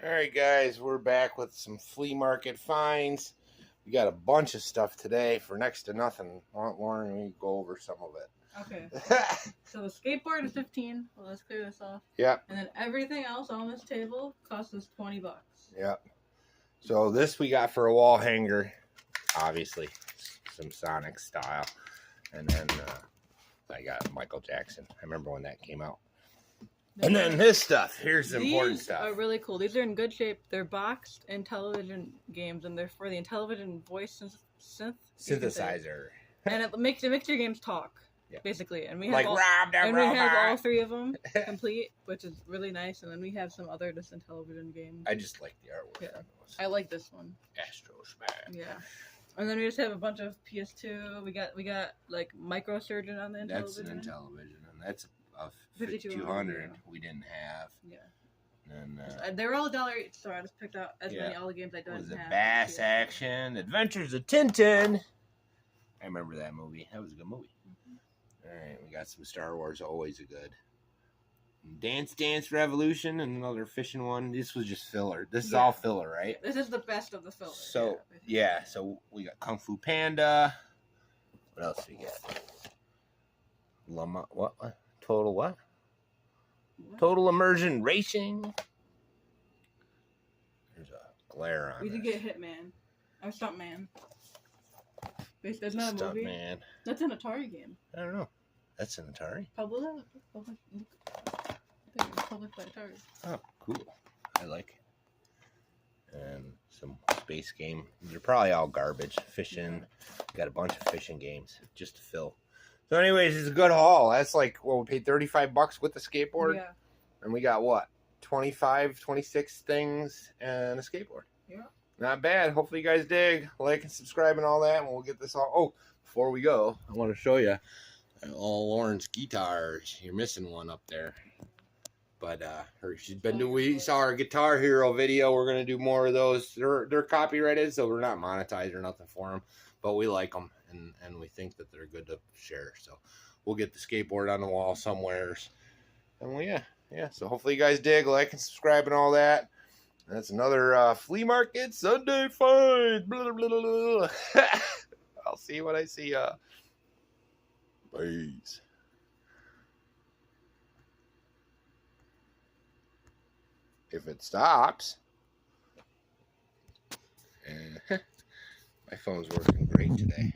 Alright guys, we're back with some flea market finds. We got a bunch of stuff today for next to nothing. Lauren, we go over some of it. Okay. So the skateboard is 15. Well, let's clear this off. Yep. And then everything else on this table costs us $20. Yep. So this we got for a wall hanger. Obviously, some Sonic style. And then I got Michael Jackson. I remember when that came out. And then this stuff. Here's the important stuff. These are really cool. These are in good shape. They're boxed in television games, and they're for the Intellivision voice synthesizer. And it makes your games talk, basically. And we have like all three of them complete, which is really nice. And then we have some other just Intellivision games. I just like the artwork. Yeah. I like this one. Astro Smash. Yeah. And then we just have a bunch of PS2. We got like Microsurgeon on the Intellivision. That's an Intellivision, and that's a 5200 yeah. We didn't have. Yeah. And they were all $1 each, so I just picked out as many all the games I didn't have. Was it Bass Action, Adventures of Tintin? I remember that movie. That was a good movie. All right, we got some Star Wars. Always a good. Dance Dance Revolution and another fishing one. This was just filler. This is all filler, right? This is the best of the filler. So so we got Kung Fu Panda. What else we got? Llama. What? Total what? Total Immersion Racing. There's a glare on. We did get Hitman. Or Stuntman. That's not a movie. Stuntman. That's an Atari game. I don't know. That's an Atari. Published by Atari. Oh, cool. I like it. And some space game. They're probably all garbage. Fishing. Got a bunch of fishing games just to fill. So anyways, it's a good haul. That's like, well, we paid $35 with the skateboard. Yeah. And we got what? 25, 26 things and a skateboard. Yeah. Not bad. Hopefully you guys dig. Like and subscribe and all that. And we'll get this all. Oh, before we go, I want to show you all Lauren's guitars. You're missing one up there. But she's been doing, we saw our Guitar Hero video. We're going to do more of those. They're copyrighted, so we're not monetized or nothing for them. But we like them. And we think that they're good to share. So we'll get the skateboard on the wall somewheres. And well, yeah. So hopefully you guys dig, like, and subscribe and all that. And that's another Flea Market Sunday find. Blah, blah, blah, blah. I'll see you when I see ya. Peace. If it stops. My phone's working great today.